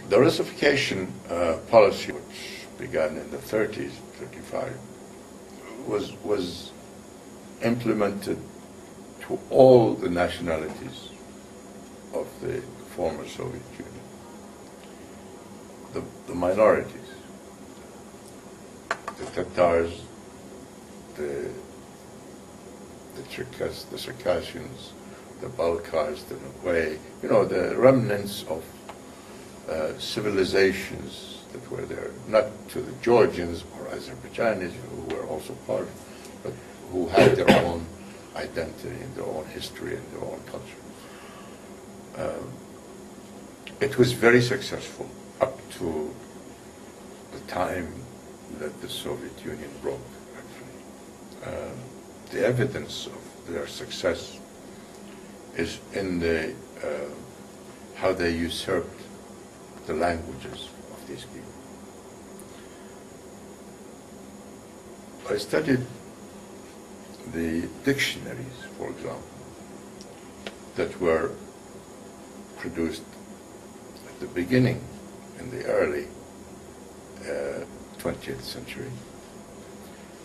The Russification policy, which began in the 30s, 35, was implemented to all the nationalities of the former Soviet Union. The minorities, the Tatars, the Circassians, the Balkars, the Nogay, you know, the remnants of civilizations that were there, not to the Georgians or Azerbaijanis, who were also part, but who had their own identity and their own history and their own culture. It was very successful up to the time that the Soviet Union broke, actually. The evidence of their success is in the how they usurped the languages of these people. I studied the dictionaries, for example, that were produced at the beginning, in the early 20th century,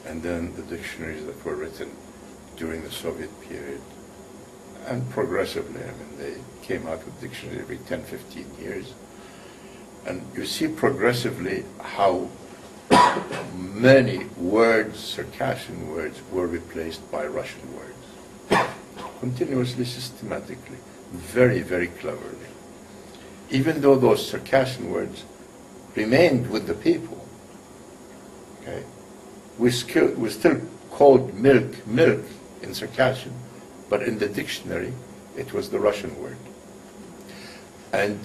and then the dictionaries that were written during the Soviet period, and progressively. I mean, they came out with dictionaries every 10, 15 years. And you see progressively how many words, Circassian words, were replaced by Russian words. Continuously, systematically, very, very cleverly. Even though those Circassian words remained with the people, okay, we still called milk, milk in Circassian, but in the dictionary, it was the Russian word. And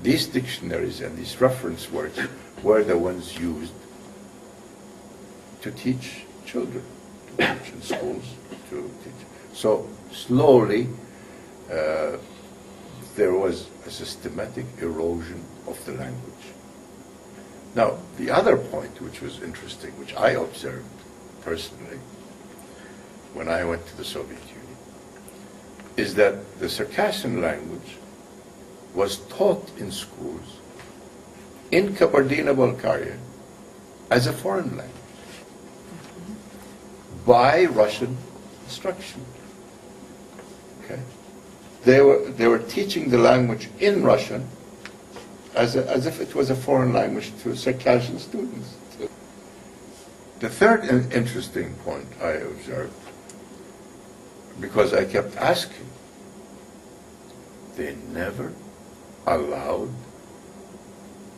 these dictionaries and these reference words were the ones used to teach children, to teach in schools, to teach. So slowly, there was a systematic erosion of the language. Now, the other point which was interesting, which I observed personally when I went to the Soviet Union, is that the Circassian language was taught in schools in Kabardino-Balkaria as a foreign language by Russian instruction. Okay, they were teaching the language in Russian as if it was a foreign language to Circassian students. The third interesting point I observed, because I kept asking, they never allowed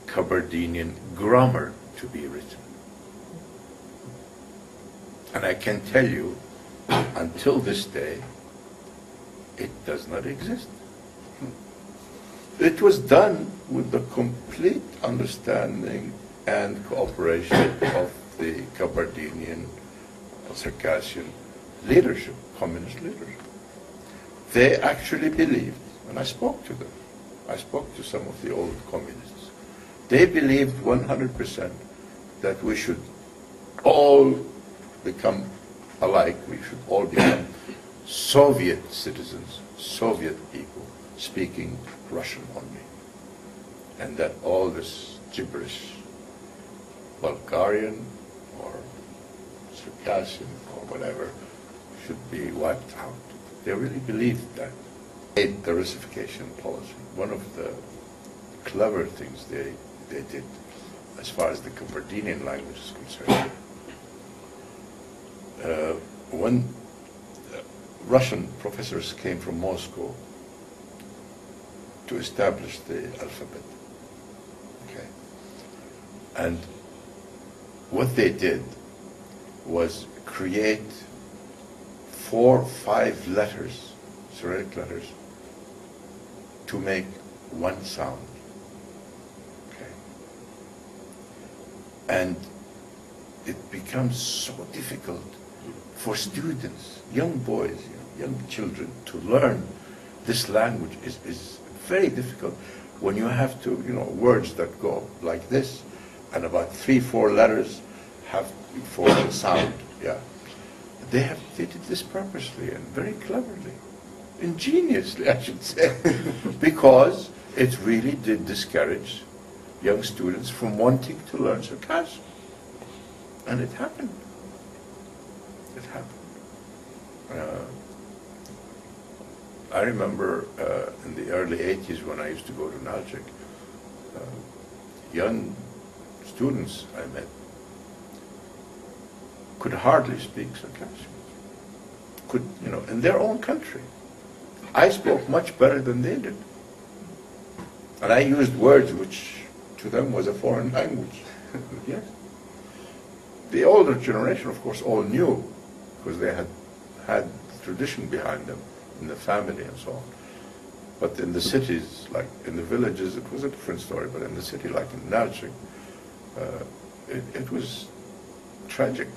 Kabardinian grammar to be written. And I can tell you, until this day, it does not exist. It was done with the complete understanding and cooperation of the Kabardinian, Circassian leadership, communist leadership. They actually believed, and I spoke to them, I spoke to some of the old communists, they believed 100% that we should all become alike, we should all become Soviet citizens, Soviet people, speaking Russian only. And that all this gibberish, Bulgarian or Circassian or whatever, should be wiped out. They really believed that. The Russification policy, one of the clever things they did as far as the Kabardinian language is concerned, when Russian professors came from Moscow to establish the alphabet, okay, and what they did was create 4 or 5 letters, Cyrillic letters, to make one sound. Okay. And it becomes so difficult for students, young boys, young children, to learn this language is very difficult when you have to, words that go like this, and about 3 or 4 letters have for the sound. Yeah. They did this purposely and very cleverly, ingeniously, I should say, because it really did discourage young students from wanting to learn Circassian. And it happened. It happened. I remember in the early 80s when I used to go to Nalchik, young students I met could hardly speak Circassian. Could, you know, in their own country. I spoke much better than they did. And I used words which to them was a foreign language. Yes. The older generation, of course, all knew, because they had tradition behind them in the family and so on. But in the cities, like in the villages, it was a different story. But in the city, like in Nalchik, it was tragic.